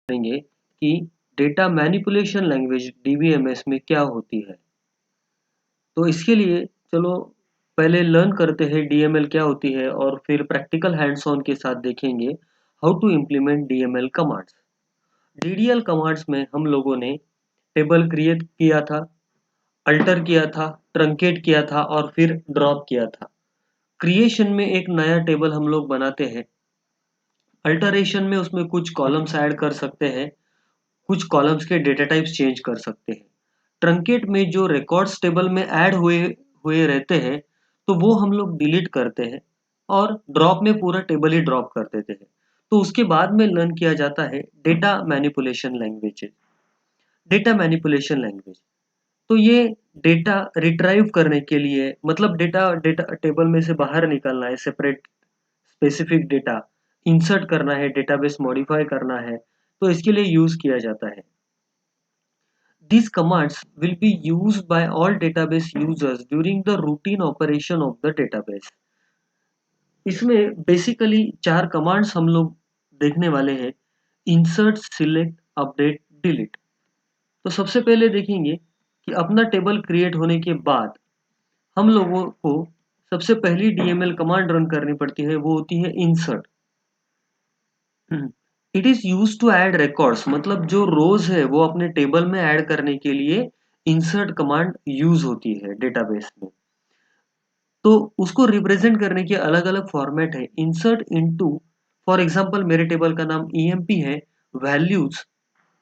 करेंगे कि data manipulation language DBMS में क्या होती है। तो इसके लिए चलो पहले लर्न करते हैं डीएमएल क्या होती है और फिर प्रैक्टिकल हैंड्स ऑन के साथ देखेंगे how to implement DML commands. DDL commands में हम लोगों ने टेबल क्रिएट किया था, अल्टर किया था, ट्रंकेट किया था और फिर ड्रॉप किया था। क्रिएशन में एक नया टेबल हम लोग बनाते हैं, अल्टरेशन में उसमें कुछ कॉलम्स ऐड कर सकते हैं, कुछ कॉलम्स के डेटा टाइप्स चेंज कर सकते हैं। ट्रंकेट में जो रिकॉर्ड्स टेबल में ऐड हुए हुए रहते हैं तो वो हम लोग डिलीट करते हैं और ड्रॉप में पूरा टेबल ही ड्रॉप कर देते हैं। तो उसके बाद में लर्न किया जाता है data manipulation language. Data manipulation language तो ये डेटा रिट्राइव करने के लिए, मतलब डेटा डेटा टेबल में से बाहर निकालना है, सेपरेट स्पेसिफिक डेटा इंसर्ट करना है, डेटाबेस मॉडिफाई करना है, तो इसके लिए यूज किया जाता है। These commands will be used by all database users during the routine operation of the database. इसमें बेसिकली चार कमांड्स हम लोग देखने वाले हैं, इंसर्ट, सिलेक्ट, अपडेट, डिलीट। तो सबसे पहले देखेंगे कि अपना टेबल क्रिएट होने के बाद हम लोगों को सबसे पहली डीएमएल कमांड रन करनी पड़ती है, वो होती है insert. It is use to add records, मतलब जो रोज है वो अपने टेबल में ऐड करने के लिए इंसर्ट कमांड यूज होती है डेटाबेस में। तो उसको रिप्रेजेंट करने के अलग अलग फॉर्मेट है। इंसर्ट इनटू, फॉर एग्जांपल मेरे टेबल का नाम ईएमपी है, वैल्यूज,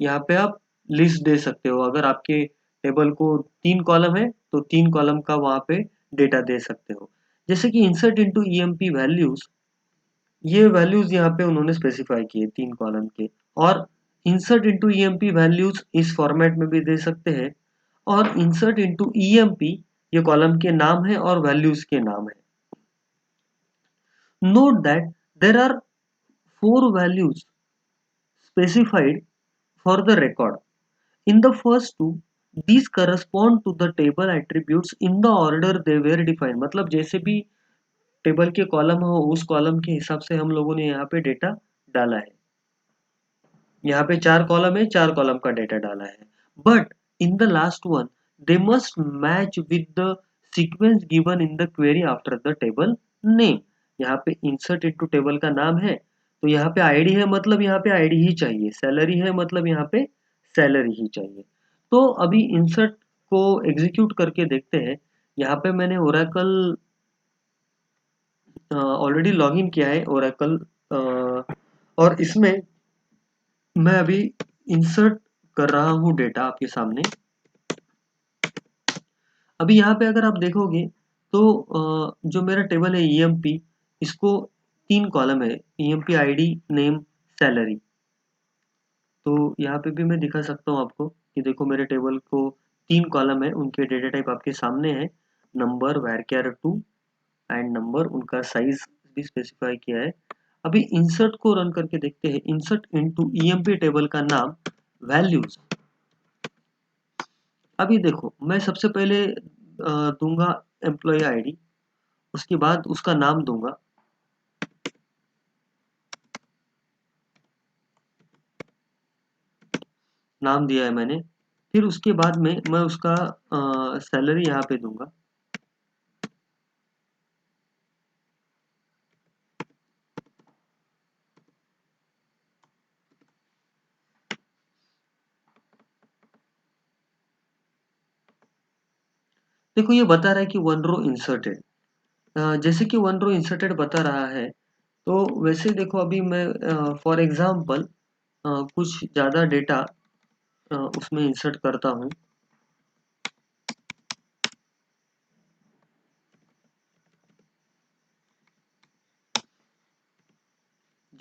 यहाँ पे आप लिस्ट दे सकते हो। अगर आपके टेबल को 3 कॉलम है तो 3 कॉलम का वहां पे डेटा दे सकते हो। जैसे कि इंसर्ट इनटू ईएमपी वैल्यूज, ये वैल्यूज यहाँ पे उन्होंने स्पेसिफाई किए 3 कॉलम के। और इंसर्ट इनटू ईएमपी वैल्यूज इस फॉर्मेट में भी दे सकते हैं। और इंसर्ट इनटू ईएमपी, ये कॉलम के नाम है और वैल्यूज के नाम है। Note that there are 4 values specified for the record. In the first two, these correspond to the table attributes in the order they were defined. मतलब जैसे भी टेबल के कॉलम हो उस कॉलम के हिसाब से हम लोगों ने यहाँ पे डेटा डाला है। यहाँ पे 4 कॉलम है, 4 कॉलम का डेटा डाला है। But in the last one they must match with the sequence given in the query after the table name. यहाँ पे इंसर्ट इनटू टेबल का नाम है तो यहाँ पे आईडी है, मतलब यहाँ पे आईडी ही चाहिए। सैलरी है मतलब यहाँ पे सैलरी ही चाहिए। तो अभी इंसर्ट को एग्जीक्यूट करके देखते हैं। यहाँ पे मैंने ओरेकल ऑलरेडी लॉगिन किया है, ओरेकल, और इसमें मैं अभी इंसर्ट कर रहा हूँ डेटा आपके सामने। अभी यहाँ पे अगर आप देखोगे तो जो मेरा टेबल है ईएमपी, इसको 3 कॉलम है, ईएमपी आईडी, नेम, सैलरी। तो यहाँ पे भी मैं दिखा सकता हूँ आपको कि देखो मेरे टेबल को 3 कॉलम है, उनके डेटा टाइप आपके सामने है, नंबर, varchar 2 एंड नंबर, उनका साइज भी स्पेसिफाई किया है। अभी इंसर्ट को रन करके देखते हैं। इंसर्ट इनटू ईएमपी टेबल का नाम वैल्यूज। अभी देखो मैं सबसे पहले दूंगा एम्प्लॉय आईडी, उसके बाद उसका नाम दूंगा, नाम दिया है मैंने। फिर उसके बाद में मैं उसका सैलरी यहाँ पे दूंगा। देखो ये बता रहा है कि 1 रो इंसर्टेड। जैसे कि 1 रो इंसर्टेड बता रहा है तो वैसे देखो अभी मैं फॉर एग्जांपल कुछ ज़्यादा डेटा उसमें इंसर्ट करता हूँ।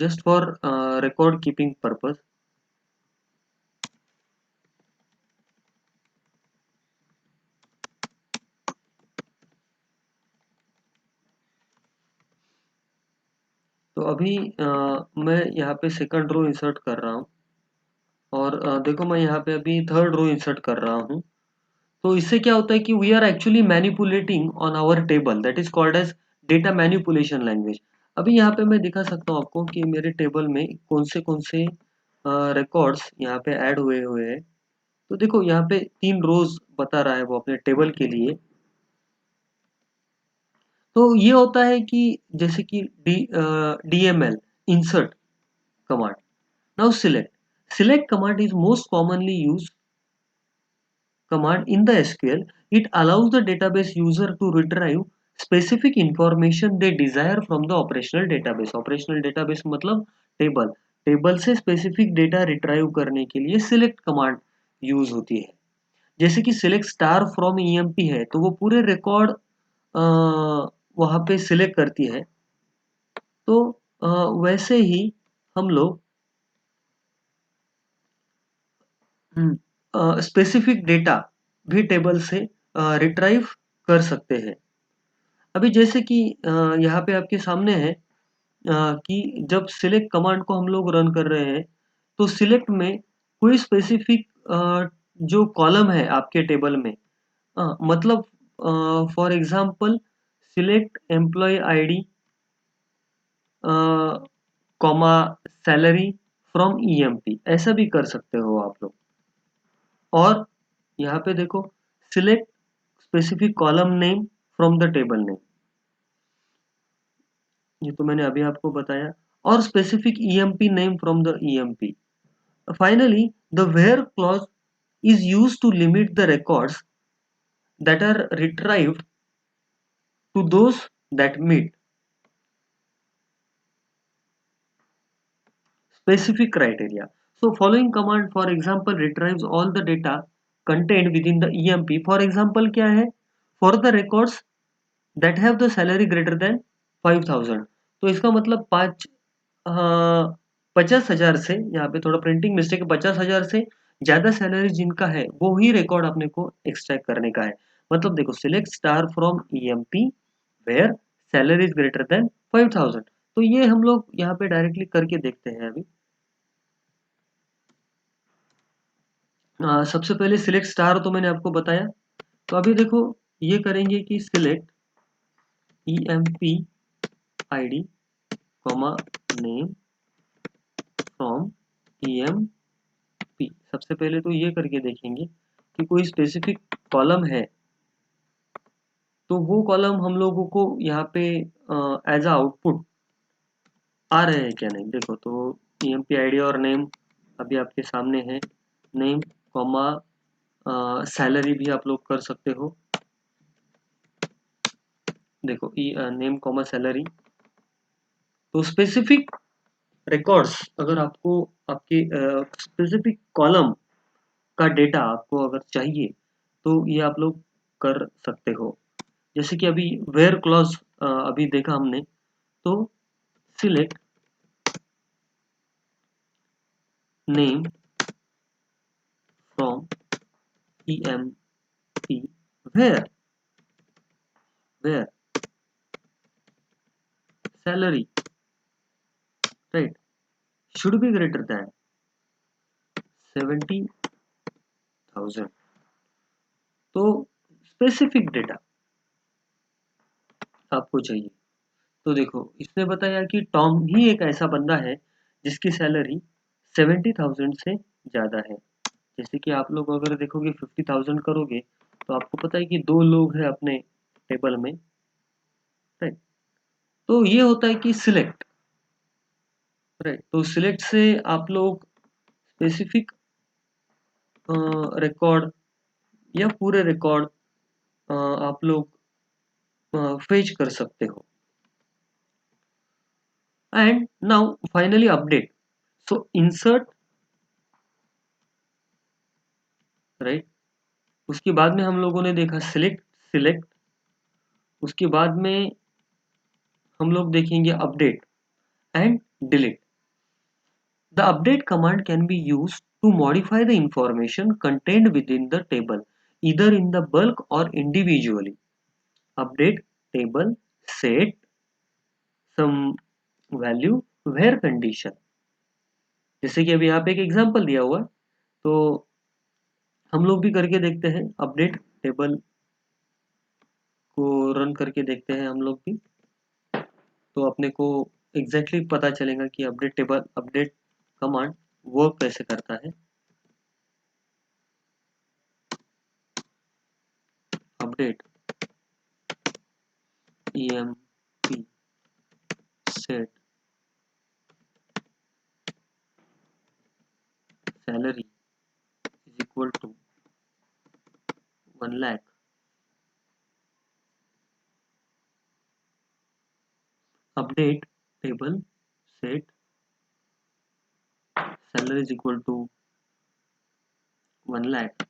Just for record keeping purpose. तो अभी मैं यहाँ पे सेकंड रो इंसर्ट कर रहा हूँ और देखो मैं यहाँ पे अभी थर्ड रो इंसर्ट कर रहा हूँ। तो इससे क्या होता है कि we are actually manipulating on our table, that is called as data manipulation language. अभी यहाँ पे मैं दिखा सकता हूँ आपको कि मेरे टेबल में कौन से रिकॉर्ड्स यहाँ पे ऐड हुए हुए हैं। तो देखो यहाँ पे 3 रोज बता रहा है वो अपने टेबल के लिए। तो ये होता है कि जैसे कि DML insert command. Now select. Select command is most commonly used command in the SQL. It allows the database user to retrieve specific information they desire from the operational database. Operational database मतलब table, table से specific data retrieve करने के लिए select command use होती है। जैसे कि select star from EMP है तो वो पूरे रिकॉर्ड वहां पे सिलेक्ट करती है। तो वैसे ही हम लोग स्पेसिफिक डेटा भी टेबल से रिट्राइव कर सकते हैं। अभी जैसे कि यहाँ पे आपके सामने है कि जब सिलेक्ट कमांड को हम लोग रन कर रहे हैं तो सिलेक्ट में कोई स्पेसिफिक जो कॉलम है आपके टेबल में मतलब for example select employ ID comma salary from EMP ऐसा भी कर सकते हो आप लोग। और यहाँ पे देखो select specific column name from the table name, ये तो मैंने अभी आपको बताया। और specific EMP name from the EMP. Finally the where clause is used to limit the records that are retrieved to those that meet specific criteria. So following command for example retrieves all the data contained within the EMP. For example क्या है? For the records that have the salary greater than 5000। तो इसका मतलब 50,000 से, यहाँ पे थोड़ा printing mistake है, 50,000 से ज्यादा सैलरी जिनका है वो ही रिकॉर्ड अपने को एक्सट्रैक्ट करने का है। मतलब देखो select star from EMP where salary is greater than 5000। तो ये हम लोग यहाँ पे डायरेक्टली करके देखते हैं अभी। सबसे पहले सिलेक्ट स्टार तो मैंने आपको बताया। तो अभी देखो ये करेंगे कि select EMP ID comma name from EMP. सबसे पहले तो ये करके देखेंगे कि कोई स्पेसिफिक कॉलम है तो वो कॉलम हम लोगों को यहाँ पे एज अ आउटपुट आ रहे हैं क्या नहीं। देखो तो ईएमपी आईडी और नेम अभी आपके सामने है। नेम कॉमा सैलरी भी आप लोग कर सकते हो। देखो नेम कॉमा सैलरी। तो स्पेसिफिक रिकॉर्ड्स अगर आपको आपके स्पेसिफिक कॉलम का डेटा आपको अगर चाहिए तो ये आप लोग कर सकते हो। जैसे कि अभी वेयर क्लॉज अभी देखा हमने। तो select name from EMP where where salary right should be greater than 70,000। तो स्पेसिफिक डेटा आपको चाहिए। तो देखो इसने बताया कि टॉम ही एक ऐसा बंदा है जिसकी सैलरी 70,000 से ज़्यादा है। जैसे कि आप लोग अगर देखोगे 50,000 करोगे तो आपको पता है कि 2 लोग हैं अपने टेबल में राइट। तो ये होता है कि सिलेक्ट राइट। तो सिलेक्ट से आप लोग स्पेसिफिक रिकॉर्ड या पूरे रिकॉर्ड आप लोग फेच कर सकते हो। And now finally update. So insert right. उसके बाद में हम लोगों ने देखा सिलेक्ट सिलेक्ट। उसके बाद में हम लोग देखेंगे update and delete. The update command can be used to modify the information contained within the table, either in the bulk or individually. Update table set some value where condition। जैसे कि अभी यहाँ पे एक एग्जांपल दिया हुआ तो हम लोग भी करके देखते हैं। अपडेट टेबल को रन करके देखते हैं हम लोग भी। तो अपने को एग्जैक्टली पता चलेगा कि update table update command work कैसे करता है। Update emp set salary is equal to 1 lakh. Update table set salary is equal to 1 lakh,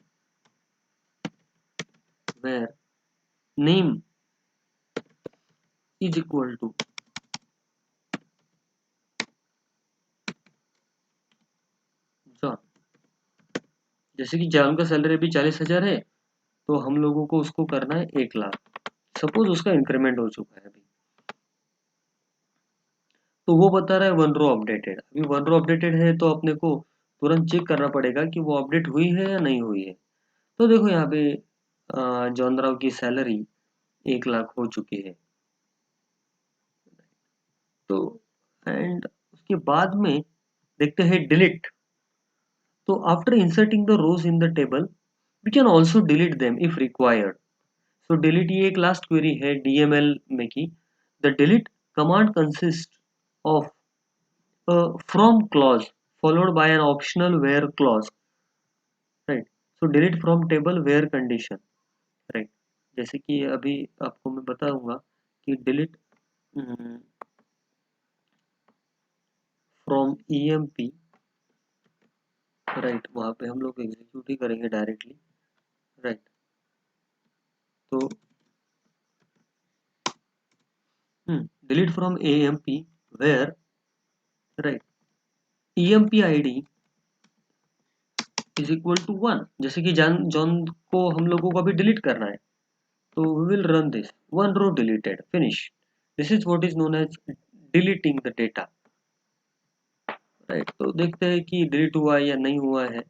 where name is equal to John. जैसे कि जॉन का सैलरी अभी 40,000 है, तो हम लोगों को उसको करना है 1 लाख। सपोज उसका इंक्रीमेंट हो चुका है अभी, तो वो बता रहा है 1 रो अपडेटेड। अभी 1 रो अपडेटेड है तो अपने को तुरंत चेक करना पड़ेगा कि वो अपडेट हुई है या नहीं हुई है। तो देखो यहाँ पे जॉन राव की सैलरी 1 लाख हो चुकी है। तो एंड उसके बाद में देखते हैं डिलीट। तो after inserting the rows in the table we can also delete them if required. So delete ये एक लास्ट क्वेरी है डीएमएल में की। The delete command consist of a from clause followed by an optional where clause, right? So delete from table where condition, right? जैसे कि अभी आपको मैं बताऊंगा कि delete from emp, right? वहां पे हम लोग एग्जीक्यूट ही करेंगे डायरेक्टली, राइट? तो delete from emp where, right, emp id is equal to 1। जैसे कि जॉन जॉन को हम लोगों को अभी डिलीट करना है, so we will run this 1 row deleted, finish। This is what is known as deleting the data, right? तो देखते हैं कि डिलीट हुआ है या नहीं हुआ है,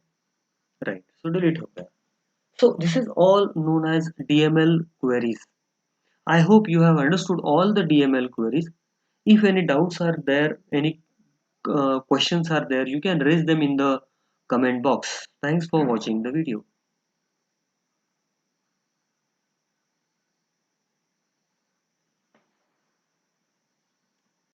right? So delete हो गया। So this is all known as DML queries। I hope you have understood all the DML queries। If any doubts are there, any questions are there, you can raise them in the comment box। Thanks for watching the video।